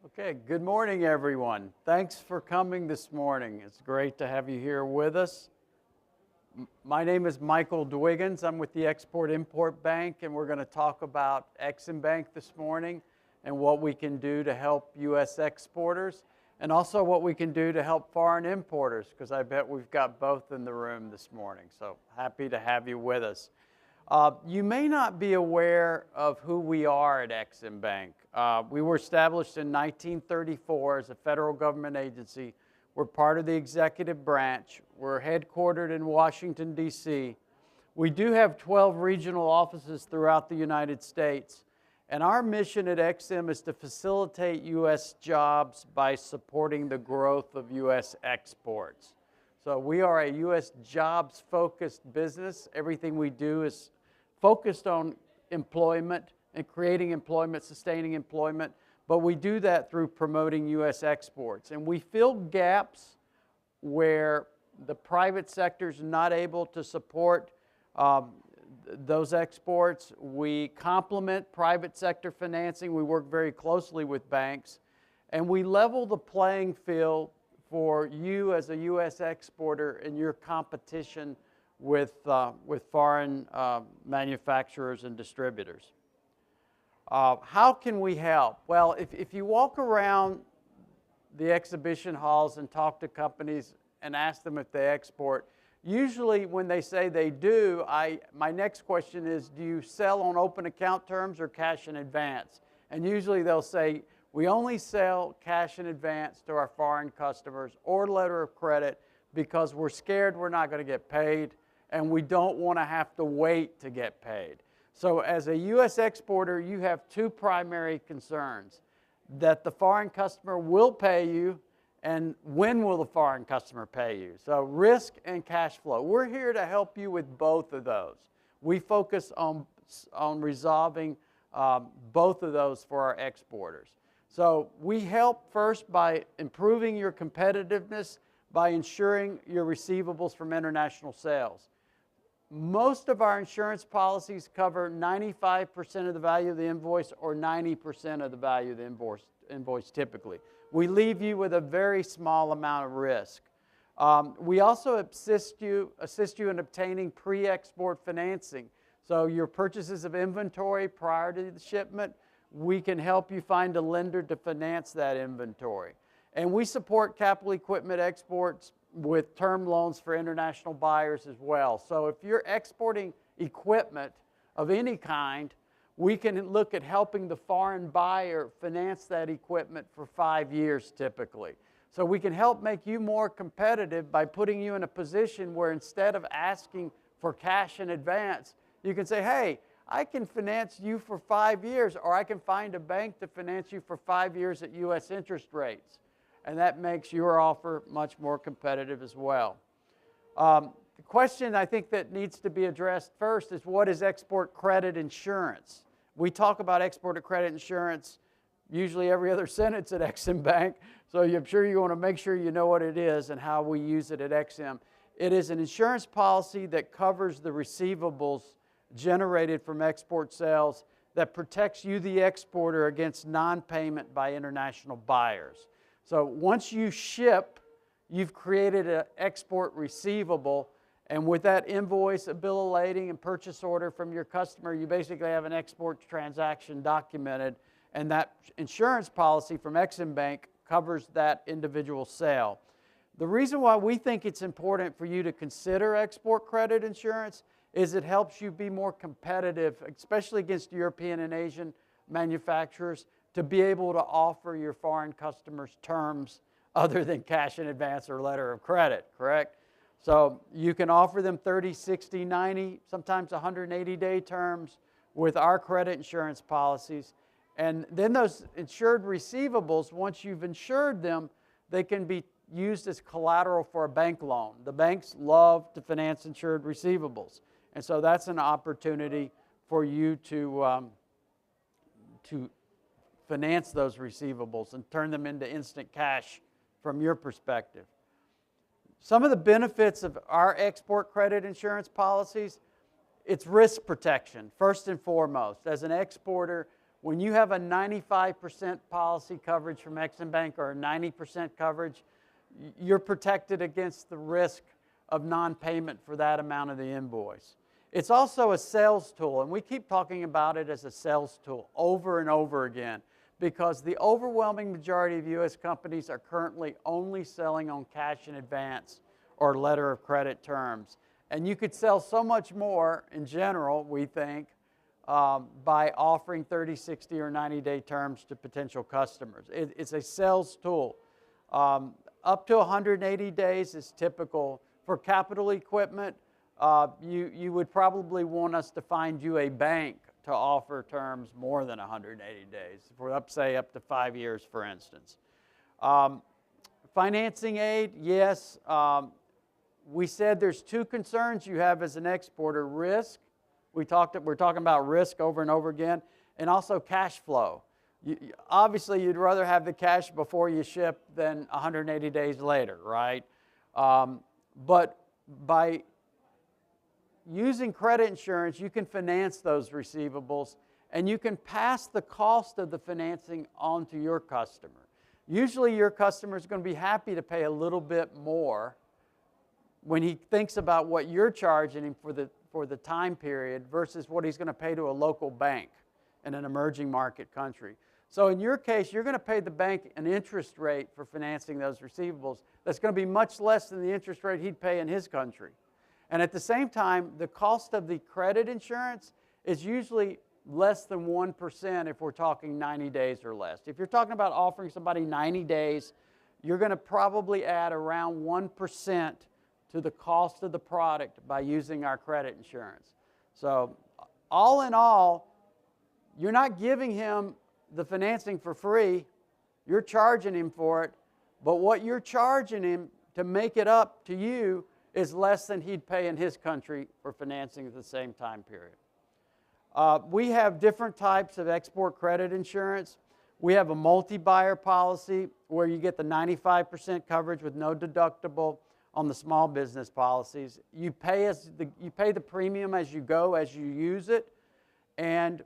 Okay, good morning, everyone. Thanks for coming this morning. It's great to have you here with us. My name is Michael Dwiggins. I'm with the Export-Import Bank, and we're going to talk about EXIM Bank this morning and what we can do to help U.S. exporters, and also what we can do to help foreign importers, because I bet we've got both in the room this morning. So happy to have you with us. You may not be aware of who we are at EXIM Bank. We were established in 1934 as a federal government agency. We're part of the executive branch. We're headquartered in Washington, D.C. We do have 12 regional offices throughout the United States. And our mission at EXIM is to facilitate U.S. jobs by supporting the growth of U.S. exports. So we are a U.S. jobs-focused business. Everything we do is focused on employment and creating employment, sustaining employment, but we do that through promoting U.S. exports. And we fill gaps where the private sector is not able to support those exports. We complement private sector financing. We work very closely with banks. And we level the playing field for you as a U.S. exporter in your competition with foreign manufacturers and distributors. How can we help? Well, if you walk around the exhibition halls and talk to companies and ask them if they export, usually when they say they do, my next question is, do you sell on open account terms or cash in advance? And usually they'll say, we only sell cash in advance to our foreign customers or letter of credit because we're scared we're not going to get paid and we don't want to have to wait to get paid. So as a U.S. exporter, you have two primary concerns: that the foreign customer will pay you, and when will the foreign customer pay you? So risk and cash flow. We're here to help you with both of those. We focus on resolving both of those for our exporters. So we help first by improving your competitiveness by ensuring your receivables from international sales. Most of our insurance policies cover 95% of the value of the invoice or 90% of the value of the invoice typically. We leave you with a very small amount of risk. We also assist you in obtaining pre-export financing. So your purchases of inventory prior to the shipment, we can help you find a lender to finance that inventory. And we support capital equipment exports with term loans for international buyers as well. So if you're exporting equipment of any kind, we can look at helping the foreign buyer finance that equipment for 5 years typically. So we can help make you more competitive by putting you in a position where instead of asking for cash in advance, you can say, hey, I can finance you for 5 years, or I can find a bank to finance you for 5 years at U.S. interest rates. And that makes your offer much more competitive as well. The question I think that needs to be addressed first is, what is export credit insurance? We talk about export credit insurance usually every other sentence at EXIM Bank, so I'm sure you want to make sure you know what it is and how we use it at EXIM. It is an insurance policy that covers the receivables generated from export sales that protects you, the exporter, against non-payment by international buyers. So once you ship, you've created an export receivable, and with that invoice, a bill of lading, and purchase order from your customer, you basically have an export transaction documented, and that insurance policy from EXIM Bank covers that individual sale. The reason why we think it's important for you to consider export credit insurance is it helps you be more competitive, especially against European and Asian manufacturers, to be able to offer your foreign customers terms other than cash in advance or letter of credit, correct? So you can offer them 30, 60, 90, sometimes 180-day terms with our credit insurance policies. And then those insured receivables, once you've insured them, they can be used as collateral for a bank loan. The banks love to finance insured receivables. And so that's an opportunity for you to finance those receivables and turn them into instant cash from your perspective. Some of the benefits of our export credit insurance policies, it's risk protection, first and foremost. As an exporter, When you have a 95% policy coverage from EXIM Bank or a 90% coverage, you're protected against the risk of non-payment for that amount of the invoice. It's also a sales tool, and we keep talking about it as a sales tool over and over again because the overwhelming majority of U.S. companies are currently only selling on cash in advance or letter of credit terms. And you could sell so much more in general, we think, by offering 30, 60, or 90-day terms to potential customers. It's a sales tool. Up to 180 days is typical. For capital equipment, you would probably want us to find you a bank to offer terms more than 180 days, for say up to 5 years, for instance. Financing aid, yes. We said there's two concerns you have as an exporter: risk. We're talking about risk over and over again, and also cash flow. Obviously, you'd rather have the cash before you ship than 180 days later, right? But by using credit insurance, you can finance those receivables, and you can pass the cost of the financing on to your customer. Usually, your customer is going to be happy to pay a little bit more when he thinks about what you're charging him for the time period versus what he's going to pay to a local bank in an emerging market country. So in your case, you're going to pay the bank an interest rate for financing those receivables that's going to be much less than the interest rate he'd pay in his country. And at the same time, the cost of the credit insurance is usually less than 1% if we're talking 90 days or less. If you're talking about offering somebody 90 days, you're going to probably add around 1% to the cost of the product by using our credit insurance. So all in all, you're not giving him the financing for free. You're charging him for it, but what you're charging him to make it up to you is less than he'd pay in his country for financing at the same time period. We have different types of export credit insurance. We have a multi-buyer policy where you get the 95% coverage with no deductible on the small business policies. You pay the premium as you go, as you use it, and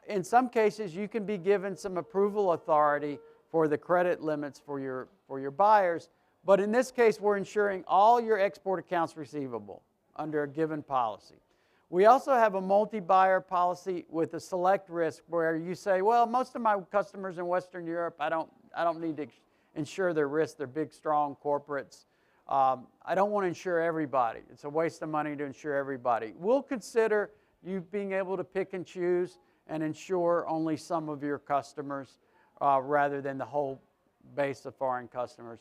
in some cases you can be given some approval authority for the credit limits for your buyers. But in this case, we're insuring all your export accounts receivable under a given policy. We also have a multi-buyer policy with a select risk where you say, well, most of my customers in Western Europe, I don't need to insure their risk. They're big, strong corporates. I don't want to insure everybody. It's a waste of money to insure everybody. We'll consider you being able to pick and choose and insure only some of your customers rather than the whole base of foreign customers.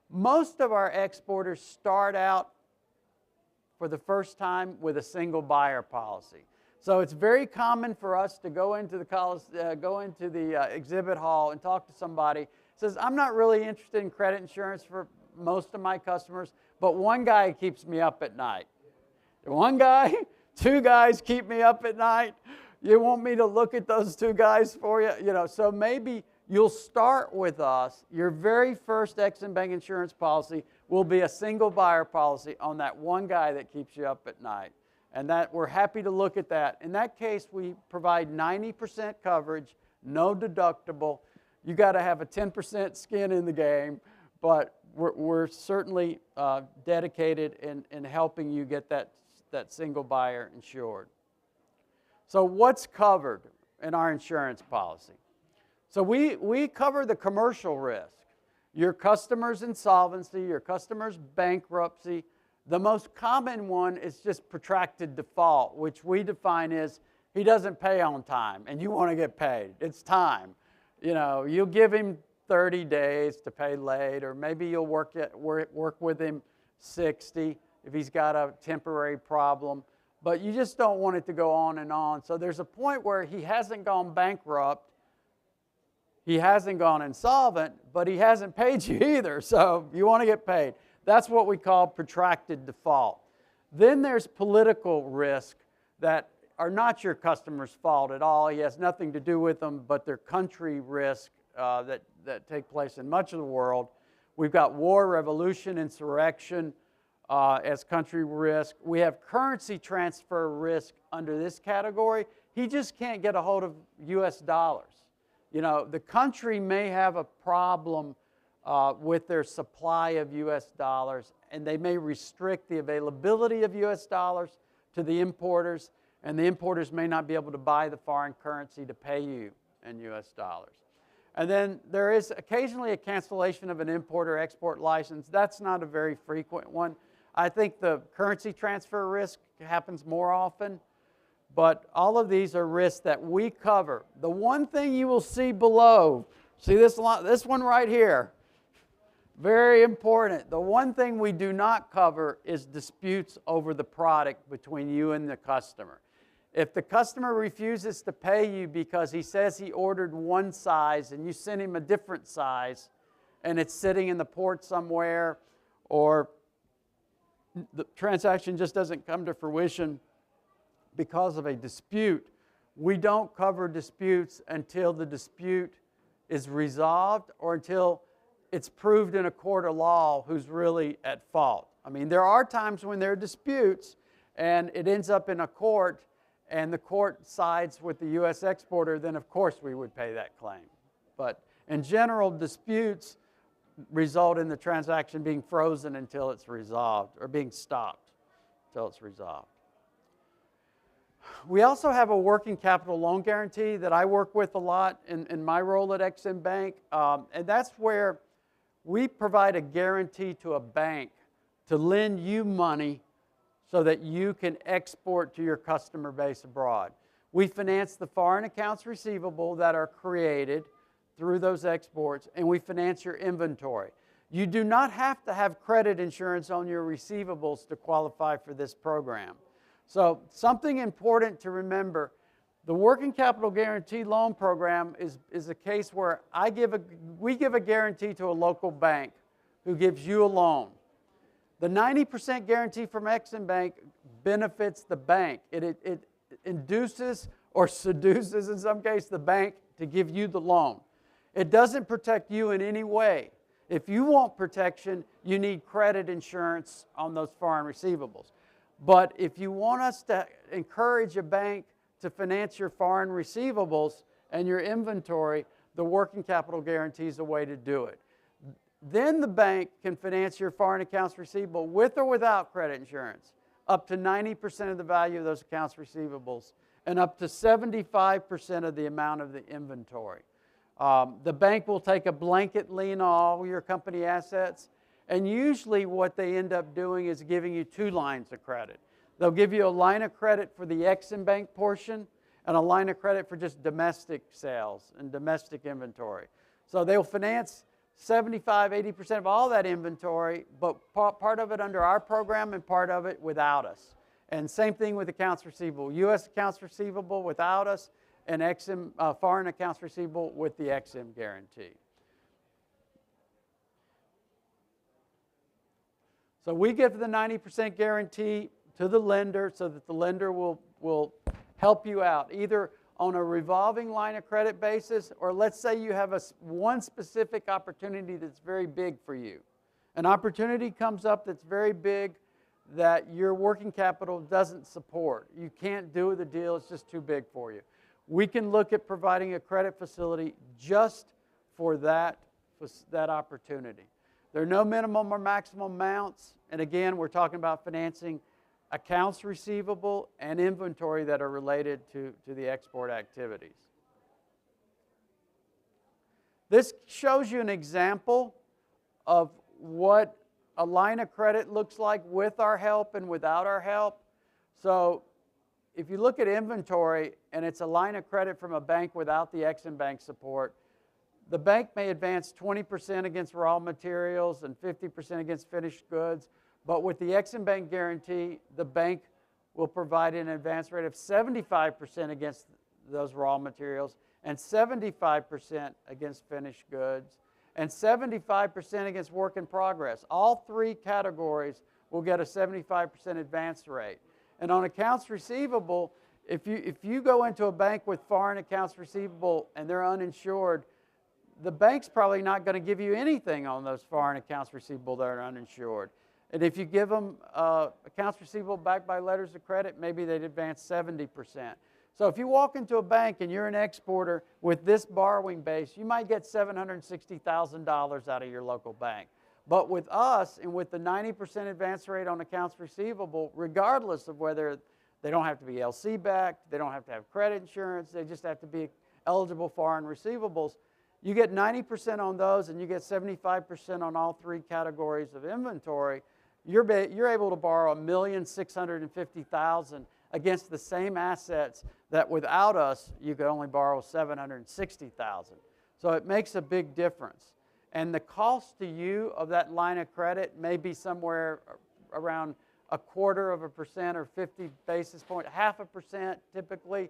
Most of our exporters start out for the first time with a single buyer policy. So it's very common for us to go into the exhibit hall and talk to somebody who says, I'm not really interested in credit insurance for most of my customers, but one guy keeps me up at night. One guy, two guys keep me up at night. You want me to look at those two guys for you? So maybe you'll start with us. Your very first EXIM Bank insurance policy will be a single buyer policy on that one guy that keeps you up at night. And that we're happy to look at that. In that case, we provide 90% coverage, no deductible. You got to have a 10% skin in the game, but we're certainly dedicated in helping you get that single buyer insured. So what's covered in our insurance policy? So we cover the commercial risk, your customer's insolvency, your customer's bankruptcy. The most common one is just protracted default, which we define as he doesn't pay on time and you want to get paid. It's time. You'll give him 30 days to pay late, or maybe you'll work with him 60 if he's got a temporary problem. But you just don't want it to go on and on. So there's a point where he hasn't gone bankrupt, he hasn't gone insolvent, but he hasn't paid you either. So you want to get paid. That's what we call protracted default. Then there's political risk that are not your customer's fault at all. He has nothing to do with them, but they're country risk that take place in much of the world. We've got war, revolution, insurrection as country risk. We have currency transfer risk under this category. he just can't get a hold of US dollars. You know, the country may have a problem with their supply of US dollars, and they may restrict the availability of US dollars to the importers, and the importers may not be able to buy the foreign currency to pay you in US dollars. And then there is occasionally a cancellation of an import or export license. That's not a very frequent one. I think the currency transfer risk happens more often, but all of these are risks that we cover. The one thing you will see below, see this one right here, very important. The one thing we do not cover is disputes over the product between you and the customer. If the customer refuses to pay you because he says he ordered one size and you send him a different size and it's sitting in the port somewhere, or the transaction just doesn't come to fruition because of a dispute, we don't cover disputes until the dispute is resolved or until it's proved in a court of law who's really at fault. I mean, there are times when there are disputes and it ends up in a court and the court sides with the U.S. exporter, then of course we would pay that claim. But in general, disputes result in the transaction being frozen until it's resolved, or being stopped until it's resolved. We also have a working capital loan guarantee that I work with a lot in my role at EXIM Bank, and that's where we provide a guarantee to a bank to lend you money so that you can export to your customer base abroad. We finance the foreign accounts receivable that are created through those exports, and we finance your inventory. You do not have to have credit insurance on your receivables to qualify for this program. So something important to remember, the working capital guarantee loan program is a case where we give a guarantee to a local bank who gives you a loan. The 90% guarantee from EXIM Bank benefits the bank. It induces or seduces, in some cases, the bank to give you the loan. It doesn't protect you in any way. If you want protection, you need credit insurance on those foreign receivables. But if you want us to encourage a bank to finance your foreign receivables and your inventory, the working capital guarantee is a way to do it. Then the bank can finance your foreign accounts receivable with or without credit insurance, up to 90% of the value of those accounts receivables and up to 75% of the amount of the inventory. The bank will take a blanket lien on all your company assets, and usually what they end up doing is giving you 2 lines of credit. They'll give you a line of credit for the EXIM Bank portion and a line of credit for just domestic sales and domestic inventory. So they'll finance 75, 80% of all that inventory, but part of it under our program and part of it without us. And same thing with accounts receivable. U.S. accounts receivable without us, and EXIM, foreign accounts receivable with the EXIM guarantee. So we give the 90% guarantee to the lender so that the lender will help you out, either on a revolving line of credit basis, or let's say you have one specific opportunity that's very big for you. An opportunity comes up that's very big that your working capital doesn't support. You can't do the deal, it's just too big for you. We can look at providing a credit facility just for that opportunity. There are no minimum or maximum amounts, and again, we're talking about financing accounts receivable and inventory that are related to the export activities. This shows you an example of what a line of credit looks like with our help and without our help. So if you look at inventory and it's a line of credit from a bank without the EXIM Bank support, the bank may advance 20% against raw materials and 50% against finished goods. But with the EXIM Bank guarantee, the bank will provide an advance rate of 75% against those raw materials and 75% against finished goods and 75% against work in progress. All 3 categories will get a 75% advance rate. And on accounts receivable, if you go into a bank with foreign accounts receivable and they're uninsured, the bank's probably not going to give you anything on those foreign accounts receivable that are uninsured. And if you give them accounts receivable backed by letters of credit, maybe they'd advance 70%. So if you walk into a bank and you're an exporter with this borrowing base, you might get $760,000 out of your local bank. But with us, and with the 90% advance rate on accounts receivable, regardless of whether they don't have to be LC backed, they don't have to have credit insurance, they just have to be eligible foreign receivables, you get 90% on those and you get 75% on all three categories of inventory. You're able to borrow $1,650,000 against the same assets that without us you could only borrow $760,000. So it makes a big difference. And the cost to you of that line of credit may be somewhere around 0.25% or 50 basis points, 0.5% typically.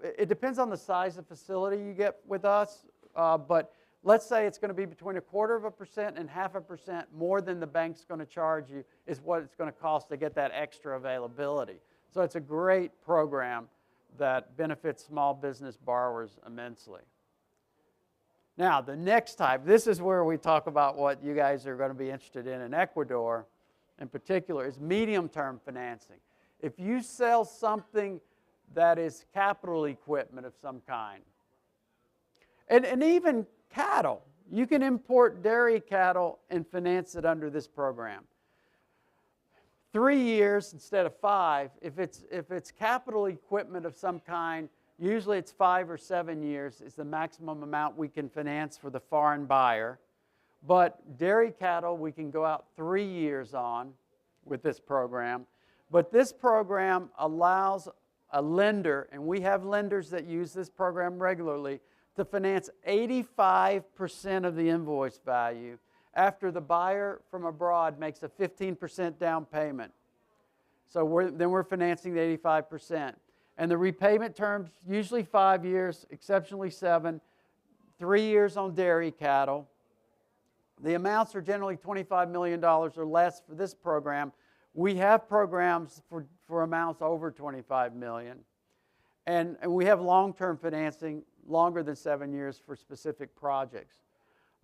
It depends on the size of facility you get with us, but let's say it's going to be between 0.25% and 0.5% more than the bank's going to charge you is what it's going to cost to get that extra availability. So it's a great program that benefits small business borrowers immensely. Now, the next type, this is where we talk about what you guys are going to be interested in Ecuador in particular, is medium-term financing. If you sell something that is capital equipment of some kind, and even cattle, you can import dairy cattle and finance it under this program. 3 years instead of 5. If it's capital equipment of some kind, usually it's 5 or 7 years is the maximum amount we can finance for the foreign buyer. But dairy cattle we can go out 3 years on with this program. But this program allows a lender, and we have lenders that use this program regularly, to finance 85% of the invoice value after the buyer from abroad makes a 15% down payment. So then we're financing the 85%. And the repayment terms, usually 5 years, exceptionally 7, 3 years on dairy cattle. The amounts are generally $25 million or less for this program. We have programs for amounts over $25 million. And we have long-term financing, longer than 7 years for specific projects.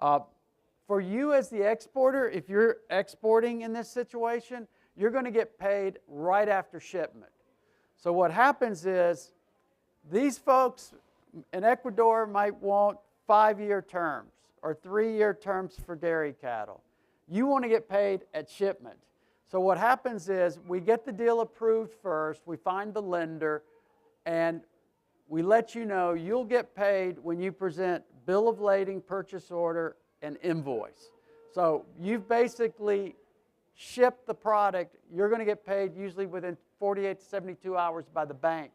For you as the exporter, if you're exporting in this situation, you're going to get paid right after shipment. So what happens is these folks in Ecuador might want 5-year terms or 3-year terms for dairy cattle. You want to get paid at shipment. So what happens is we get the deal approved first, we find the lender, and we let you know you'll get paid when you present bill of lading, purchase order, and invoice. So you've basically shipped the product. You're going to get paid usually within 48 to 72 hours by the bank.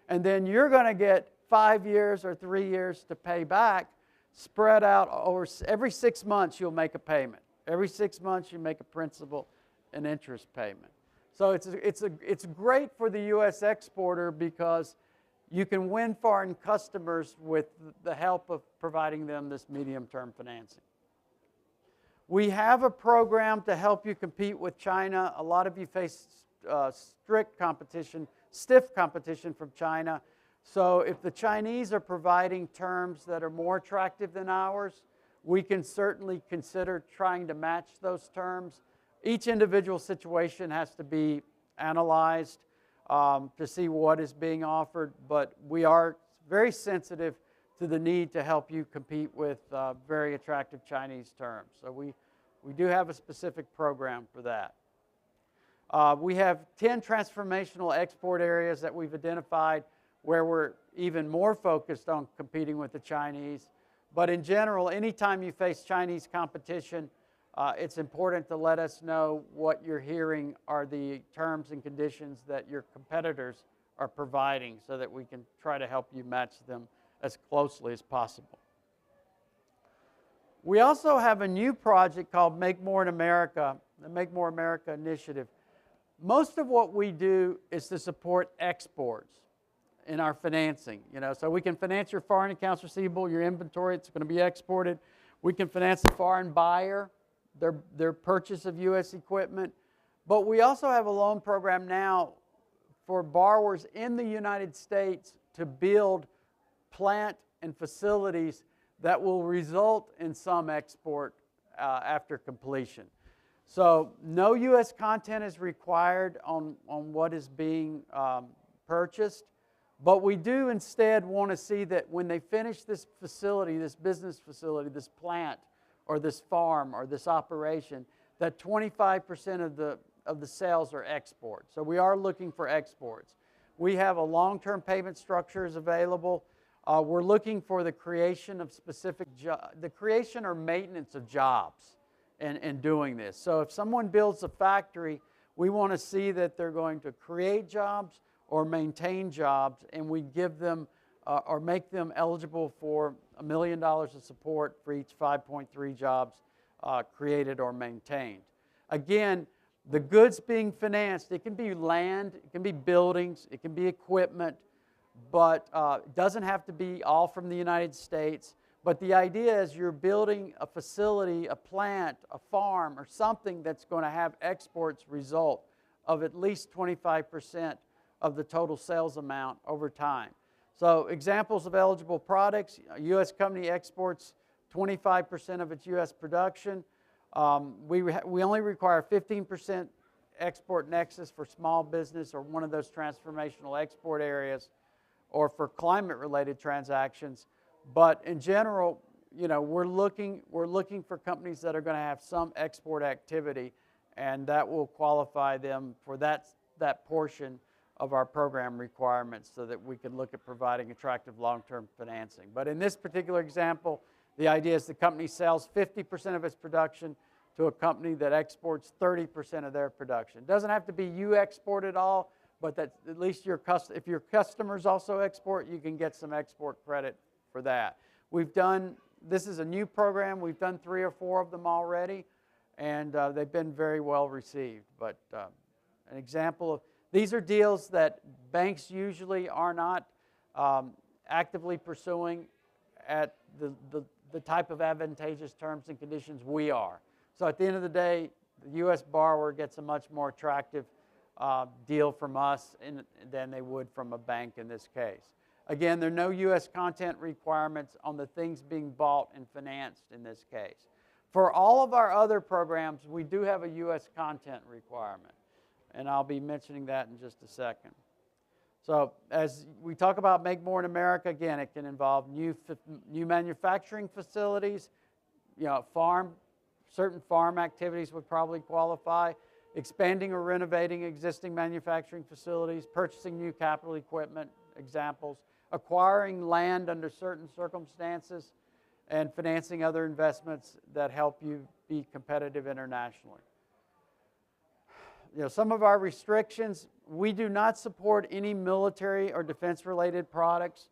And then you're going to get 5 years or 3 years to pay back, spread out over every 6 months you'll make a payment. Every 6 months you make a principal and interest payment. So it's great for the U.S. exporter because you can win foreign customers with the help of providing them this medium-term financing. We have a program to help you compete with China. A lot of you face strict competition, stiff competition from China. So if the Chinese are providing terms that are more attractive than ours, we can certainly consider trying to match those terms. Each individual situation has to be analyzed to see what is being offered, but we are very sensitive to the need to help you compete with very attractive Chinese terms. So we do have a specific program for that. We have 10 transformational export areas that we've identified where we're even more focused on competing with the Chinese. But in general, anytime you face Chinese competition, it's important to let us know what you're hearing are the terms and conditions that your competitors are providing so that we can try to help you match them as closely as possible. We also have a new project called Make More in America, the Make More America initiative. Most of what we do is to support exports in our financing. So we can finance your foreign accounts receivable, your inventory, it's going to be exported. We can finance the foreign buyer, their purchase of U.S. equipment. But we also have a loan program now for borrowers in the United States to build plant and facilities that will result in some export after completion. So no U.S. content is required on what is being purchased. But we do instead want to see that when they finish this facility, this business facility, this plant, or this farm, or this operation, that 25% of the sales are exports. So we are looking for exports. We have a long-term payment structures available. We're looking for the creation of the creation or maintenance of jobs in doing this. So if someone builds a factory, we want to see that they're going to create jobs or maintain jobs, and we give them or make them eligible for $1 million of support for each 5.3 jobs created or maintained. Again, the goods being financed, it can be land, it can be buildings, it can be equipment, but it doesn't have to be all from the United States. But the idea is you're building a facility, a plant, a farm, or something that's going to have exports result of at least 25% of the total sales amount over time. So examples of eligible products: a U.S. company exports 25% of its U.S. production. We only require 15% export nexus for small business or one of those transformational export areas, or for climate-related transactions. But in general, you know, we're looking for companies that are going to have some export activity, and that will qualify them for that portion of our program requirements, so that we can look at providing attractive long-term financing. But in this particular example, the idea is the company sells 50% of its production to a company that exports 30% of their production. It doesn't have to be you export it all, but that at least if your customers also export, you can get some export credit for that. This is a new program. We've done 3 or 4 of them already, and they've been very well received. But an example of, these are deals that banks usually are not actively pursuing at the type of advantageous terms and conditions we are. So at the end of the day, the U.S. borrower gets a much more attractive deal from us than they would from a bank in this case. Again, there are no U.S. content requirements on the things being bought and financed in this case. For all of our other programs, we do have a U.S. content requirement, and I'll be mentioning that in just a second. So as we talk about Make More in America, again, it can involve new manufacturing facilities, certain farm activities would probably qualify, expanding or renovating existing manufacturing facilities, purchasing new capital equipment, examples, acquiring land under certain circumstances, and financing other investments that help you be competitive internationally. Some of our restrictions: we do not support any military or defense-related products.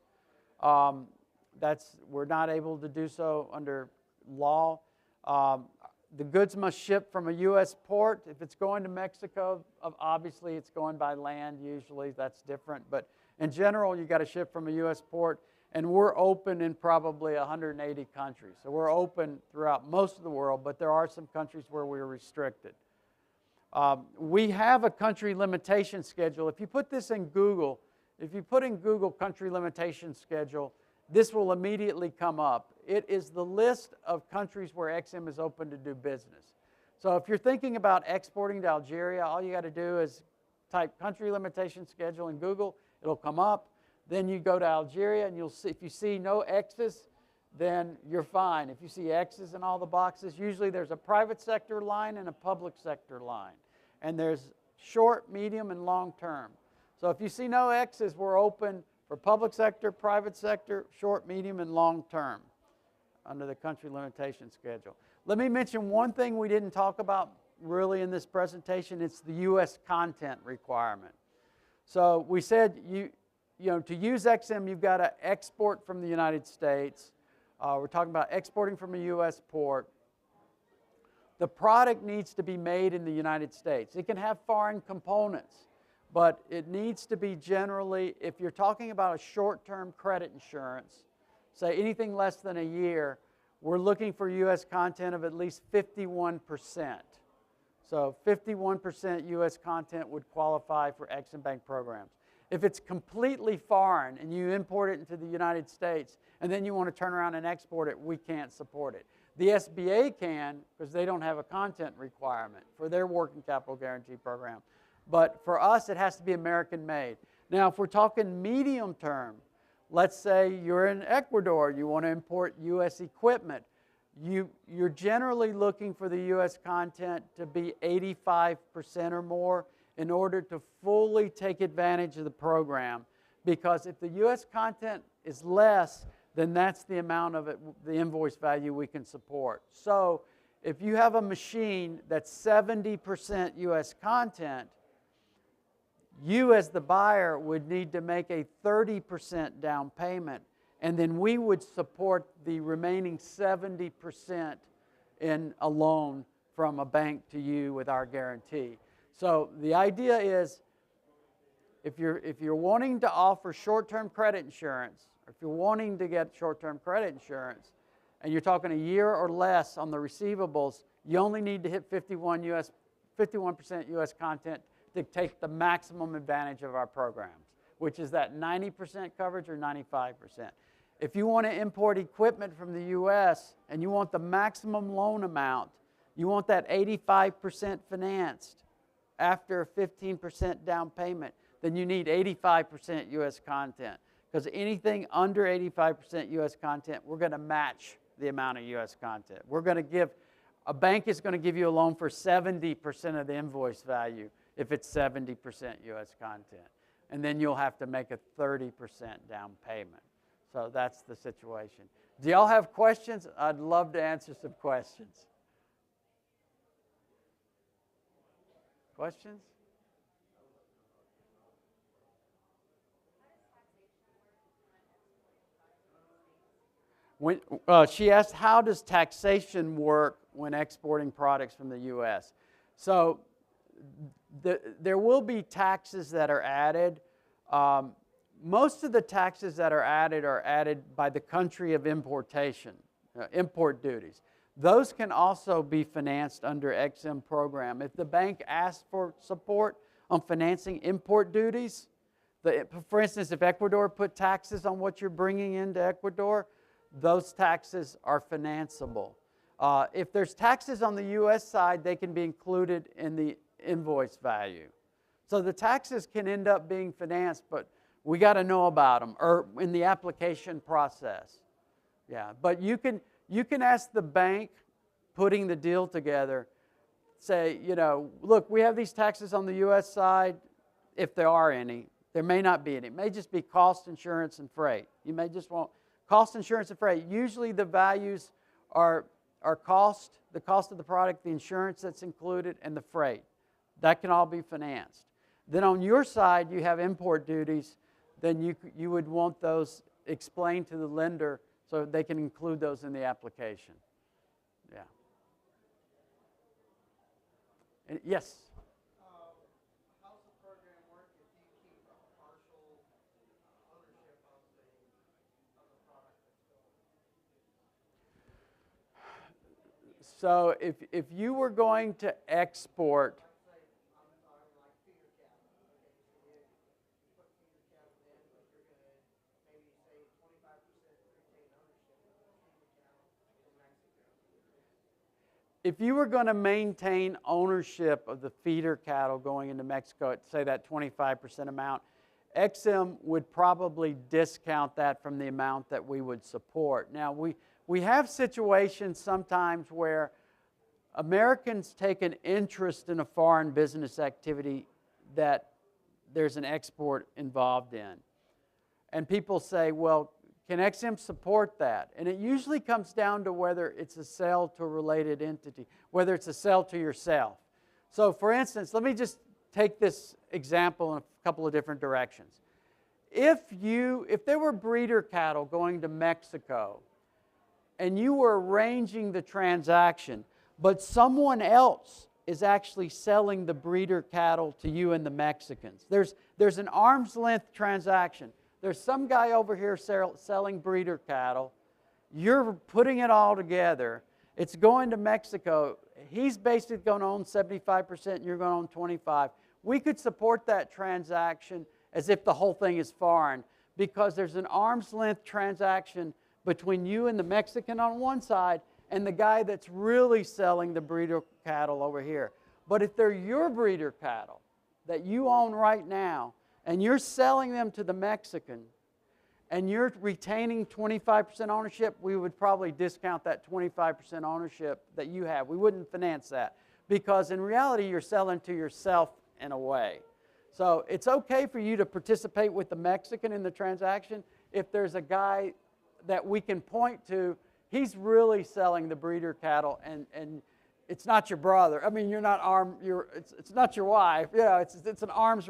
We're not able to do so under law. The goods must ship from a U.S. port. If it's going to Mexico, obviously it's going by land usually. That's different. But in general, you've got to ship from a U.S. port. And we're open in probably 180 countries. So we're open throughout most of the world, but there are some countries where we're restricted. We have a country limitation schedule. If you put this in Google, if you put in Google country limitation schedule, this will immediately come up. It is the list of countries where EXIM is open to do business. So if you're thinking about exporting to Algeria, all you got to do is type country limitation schedule in Google. It'll come up. Then you go to Algeria, and you'll see, if you see no X's, then you're fine. If you see X's in all the boxes, usually there's a private sector line and a public sector line. And there's short, medium, and long term. So if you see no X's, we're open for public sector, private sector, short, medium, and long term under the country limitation schedule. Let me mention one thing we didn't talk about really in this presentation. It's the U.S. content requirement. So we said to use EXIM, you've got to export from the United States. We're talking about exporting from a U.S. port. The product needs to be made in the United States. It can have foreign components, but it needs to be generally, if you're talking about a short-term credit insurance, say anything less than a year, we're looking for U.S. content of at least 51%. So 51% U.S. content would qualify for EXIM Bank programs. If it's completely foreign and you import it into the United States and then you want to turn around and export it, we can't support it. The SBA can, because they don't have a content requirement for their working capital guarantee program. But for us, it has to be American made. Now, if we're talking medium term, let's say you're in Ecuador, you want to import U.S. equipment. You're generally looking for the U.S. content to be 85% or more in order to fully take advantage of the program. Because if the U.S. content is less, then that's the amount of it, the invoice value we can support. So if you have a machine that's 70% U.S. content, you as the buyer would need to make a 30% down payment, and then we would support the remaining 70% in a loan from a bank to you with our guarantee. So the idea is, if you're wanting to offer short-term credit insurance, or if you're wanting to get short-term credit insurance, and you're talking a year or less on the receivables, you only need to hit 51% U.S. content to take the maximum advantage of our programs, which is that 90% coverage or 95%. If you want to import equipment from the U.S. and you want the maximum loan amount, you want that 85% financed after a 15% down payment, then you need 85% U.S. content. Because anything under 85% U.S. content, we're going to match the amount of U.S. content. We're going to give, a bank is going to give you a loan for 70% of the invoice value if it's 70% U.S. content. And then you'll have to make a 30% down payment. So that's the situation. Do y'all have questions? I'd love to answer some questions. Questions? She asked, how does taxation work when exporting products from the U.S.? So there will be taxes that are added. Most of the taxes that are added by the country of importation, import duties. Those can also be financed under EXIM program. If the bank asks for support on financing import duties, for instance, if Ecuador put taxes on what you're bringing into Ecuador, those taxes are financeable. If there's taxes on the U.S. side, they can be included in the invoice value. So the taxes can end up being financed, but we got to know about them, or in the application process. Yeah, but you can ask the bank putting the deal together, say, you know, look, we have these taxes on the U.S. side, if there are any. There may not be any. It may just be cost, insurance, and freight. You may just want cost, insurance, and freight. Usually the values are cost, the cost of the product, the insurance that's included, and the freight. That can all be financed. Then on your side, you have import duties. Then you would want those explained to the lender so they can include those in the application. Yeah. And yes? How's the program work if you keep a partial ownership of the product that's going? So if you were going to export, if you were going to maintain ownership of the feeder cattle going into Mexico at, say, that 25% amount, EXIM would probably discount that from the amount that we would support. Now, we have situations sometimes where Americans take an interest in a foreign business activity that there's an export involved in. And people say, well, can EXIM support that? And it usually comes down to whether it's a sale to a related entity, whether it's a sale to yourself. So for instance, let me just take this example in a couple of different directions. If there were breeder cattle going to Mexico and you were arranging the transaction, but someone else is actually selling the breeder cattle to you and the Mexicans, there's an arm's length transaction. There's some guy over here selling breeder cattle. You're putting it all together. It's going to Mexico. He's basically going to own 75% and you're going to own 25%. We could support that transaction as if the whole thing is foreign because there's an arm's length transaction between you and the Mexican on one side and the guy that's really selling the breeder cattle over here. But if they're your breeder cattle that you own right now, and you're selling them to the Mexican, and you're retaining 25% ownership, we would probably discount that 25% ownership that you have. We wouldn't finance that because in reality you're selling to yourself in a way. So it's okay for you to participate with the Mexican in the transaction if there's a guy that we can point to, he's really selling the breeder cattle and it's not your brother. I mean, you're not it's not your wife. You know, it's an arm's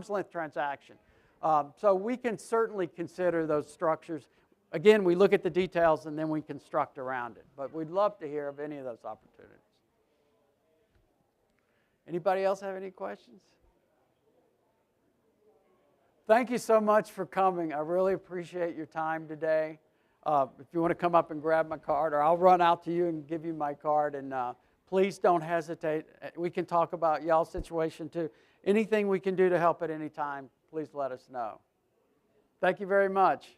length transaction. So we can certainly consider those structures. Again, we look at the details and then we construct around it. But we'd love to hear of any of those opportunities. Anybody else have any questions? Thank you so much for coming. I really appreciate your time today. If you want to come up and grab my card, or I'll run out to you and give you my card. And please don't hesitate. We can talk about y'all's situation too. Anything we can do to help at any time, please let us know. Thank you very much.